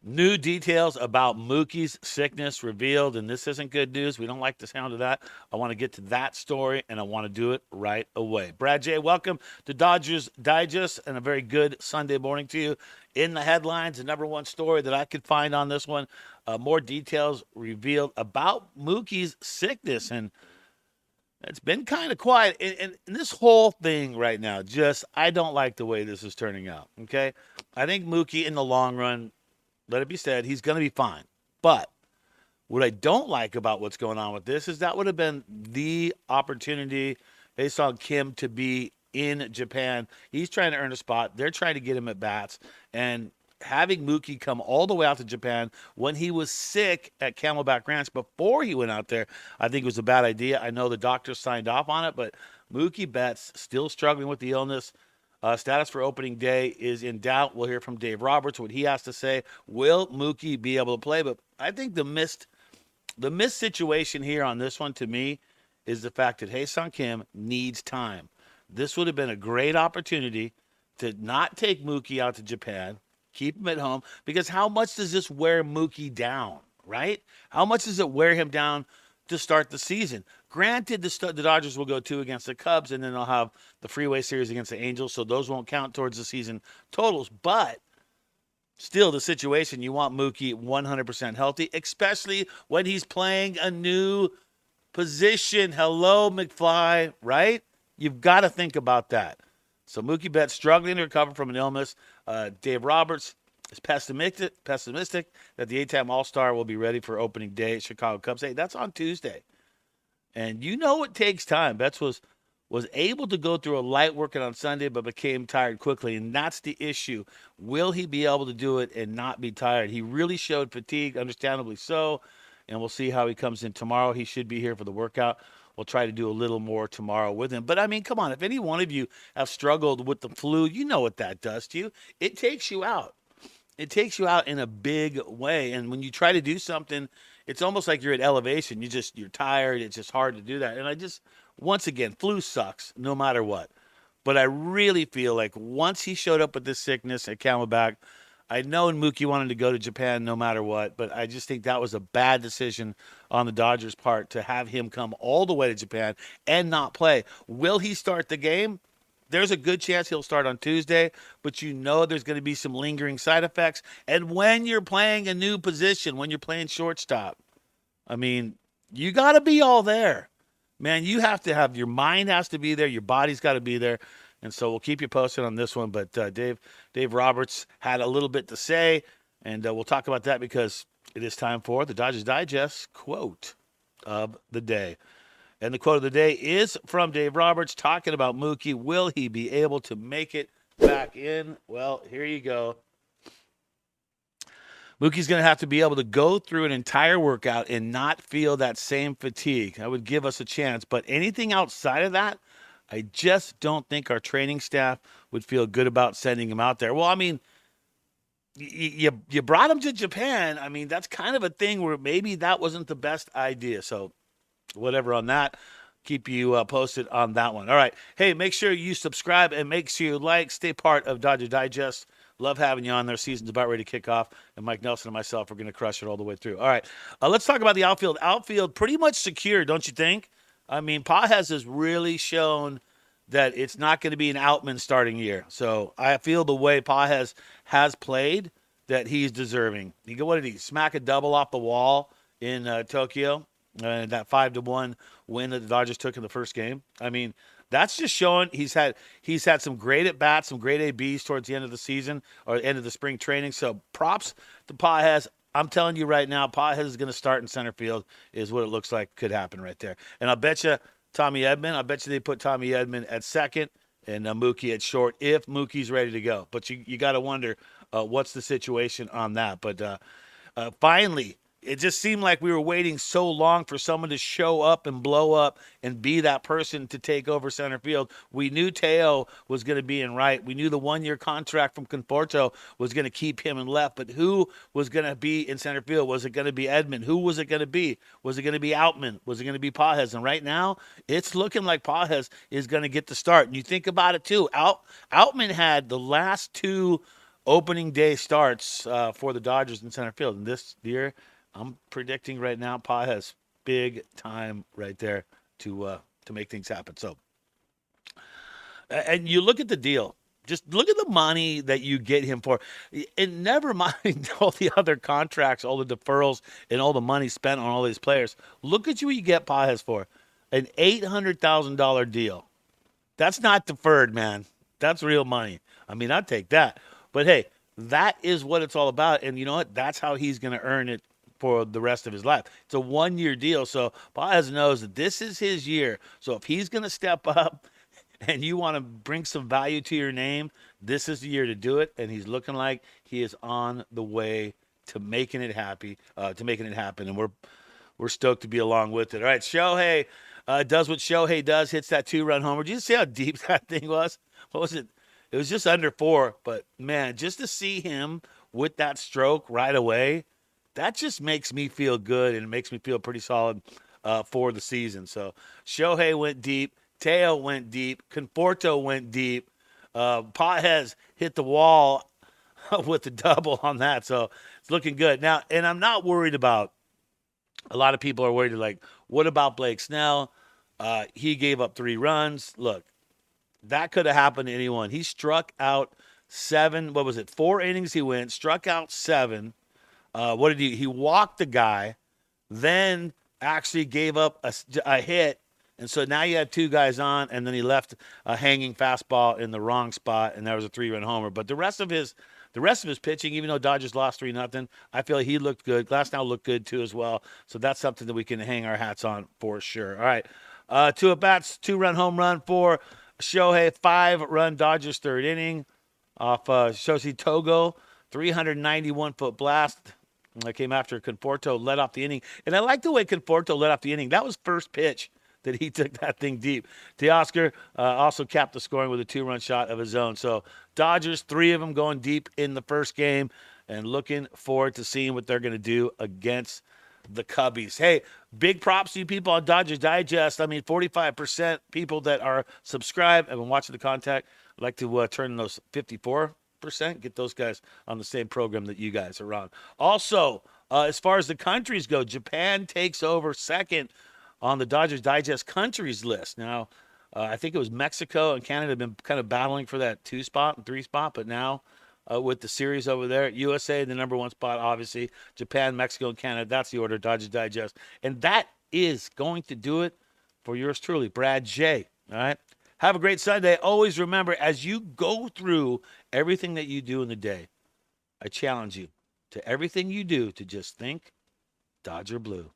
New details about Mookie's sickness revealed, and this isn't good news. We don't like the sound of that. I want to get to that story, and I want to do it right away. Brad J., welcome to Dodgers Digest, and a very good Sunday morning to you. In the headlines, the number one story that I could find on this one, more details revealed about Mookie's sickness, and it's been kind of quiet. And this whole thing right now, just I don't like the way this is turning out. Okay, I think Mookie in the long run, let it be said, he's going to be fine. But what I don't like about what's going on with this is that would have been the opportunity based on Kim to be in Japan. He's trying to earn a spot. They're trying to get him at bats. And having Mookie come all the way out to Japan when he was sick at Camelback Ranch before he went out there, I think was a bad idea. I know the doctors signed off on it, but Mookie Betts still struggling with the illness. Status for opening day is in doubt. We'll hear from Dave Roberts what he has to say. Will Mookie be able to play? But I think the missed situation here on this one to me is the fact that Hae-Sung Kim needs time. This would have been a great opportunity to not take Mookie out to Japan, keep him at home, because how much does this wear Mookie down, right? How much does it wear him down to start the season? Granted, the Dodgers will go two against the Cubs, and then they'll have the freeway series against the Angels, so those won't count towards the season totals. But still, the situation, you want Mookie 100% healthy, especially when he's playing a new position. Hello, McFly, right? You've got to think about that. So Mookie Betts struggling to recover from an illness. Dave Roberts is pessimistic that the 8-time All-Star will be ready for opening day at Chicago Cubs. Hey, that's on Tuesday. And you know it takes time. Betts was able to go through a light workout on Sunday, but became tired quickly, and that's the issue. Will he be able to do it and not be tired? He really showed fatigue, understandably so, and we'll see how he comes in tomorrow. He should be here for the workout. We'll try to do a little more tomorrow with him. But, I mean, come on. If any one of you have struggled with the flu, you know what that does to you. It takes you out. It takes you out in a big way. And when you try to do something, it's almost like you're at elevation. You're tired. It's just hard to do that. And once again, flu sucks no matter what. But I really feel like once he showed up with this sickness at Camelback, I know Mookie wanted to go to Japan no matter what, but I just think that was a bad decision on the Dodgers' part to have him come all the way to Japan and not play. Will he start the game? There's a good chance he'll start on Tuesday, but you know there's going to be some lingering side effects. And when you're playing a new position, when you're playing shortstop, I mean, you got to be all there. Man, you have to have your mind has to be there, your body's got to be there. And so we'll keep you posted on this one. But Dave Roberts had a little bit to say, and we'll talk about that because it is time for the Dodgers Digest quote of the day. And the quote of the day is from Dave Roberts talking about Mookie. Will he be able to make it back in? Well, here you go. Mookie's going to have to be able to go through an entire workout and not feel that same fatigue. That would give us a chance. But anything outside of that, I just don't think our training staff would feel good about sending him out there. Well, I mean, you brought him to Japan. I mean, that's kind of a thing where maybe that wasn't the best idea. So whatever on that. Keep you posted on that one. All right. Hey, make sure you subscribe and make sure you like. Stay part of Dodger Digest. Love having you on there. Season's about ready to kick off. And Mike Nelson and myself are going to crush it all the way through. All right. Let's talk about the outfield. Outfield pretty much secure, don't you think? I mean, Pajes has really shown that it's not going to be an Outman starting year. So I feel the way Pajes has played that he's deserving. What did he smack a double off the wall in Tokyo? That 5-1 win that the Dodgers took in the first game. I mean, that's just showing he's had some great at bats, some great ABs towards the end of the season or end of the spring training. So props to Pajes. I'm telling you right now, Pajes is going to start in center field is what it looks like could happen right there. And I bet you I bet you they put Tommy Edman at second and Mookie at short if Mookie's ready to go. But you got to wonder what's the situation on that. But finally, it just seemed like we were waiting so long for someone to show up and blow up and be that person to take over center field. We knew Teo was going to be in right. We knew the one-year contract from Conforto was going to keep him in left. But who was going to be in center field? Was it going to be Edman? Who was it going to be? Was it going to be Outman? Was it going to be Pajes? And right now, it's looking like Pajes is going to get the start. And you think about it, too. Outman had the last two opening day starts for the Dodgers in center field. And this year, I'm predicting right now, Pajes big time right there to make things happen. So, and you look at the deal. Just look at the money that you get him for. And never mind all the other contracts, all the deferrals, and all the money spent on all these players. Look at what you get Pajes for. An $800,000 deal. That's not deferred, man. That's real money. I mean, I'd take that. But hey, that is what it's all about. And you know what? That's how he's going to earn it for the rest of his life. It's a 1-year deal. So Pajes knows that this is his year. So if he's going to step up and you want to bring some value to your name, this is the year to do it. And he's looking like he is on the way to making it happy, And we're stoked to be along with it. All right, Shohei does what Shohei does, hits that 2-run homer. Did you see how deep that thing was? What was it? It was just under 4, but man, just to see him with that stroke right away, that just makes me feel good, and it makes me feel pretty solid for the season. So Shohei went deep. Teo went deep. Conforto went deep. Pajes hit the wall with the double on that. So it's looking good. Now, and I'm not worried about, a lot of people are worried, like, what about Blake Snell? He gave up 3 runs. Look, that could have happened to anyone. He struck out 7. What was it? 4 innings he went, struck out 7. What did he walked the guy, then actually gave up a hit. And so now you had 2 guys on, and then he left a hanging fastball in the wrong spot, and that was a 3-run homer. But the rest of his pitching, even though Dodgers lost 3-0, I feel he looked good. Glasnow looked good too as well. So that's something that we can hang our hats on for sure. All right, 2 at bats, 2-run home run for Shohei, 5-run Dodgers 3rd inning off Shoshi Togo, 391-foot blast. That came after Conforto led off the inning. And I like the way Conforto led off the inning. That was first pitch that he took that thing deep. Teoscar also capped the scoring with a 2-run shot of his own. So Dodgers, 3 of them going deep in the first game, and looking forward to seeing what they're going to do against the Cubbies. Hey, big props to you people on Dodgers Digest. I mean, 45% people that are subscribed and been watching the content. I'd like to turn those 54%, get those guys on the same program that you guys are on. Also, as far as the countries go, Japan takes over second on the Dodgers Digest countries list. Now, I think it was Mexico and Canada have been kind of battling for that 2 spot and 3 spot, but now with the series over there, USA, the number 1 spot, obviously, Japan, Mexico, and Canada, that's the order, Dodgers Digest. And that is going to do it for yours truly, Brad J. All right? Have a great Sunday. Always remember, as you go through everything that you do in the day, I challenge you to everything you do to just think Dodger Blue.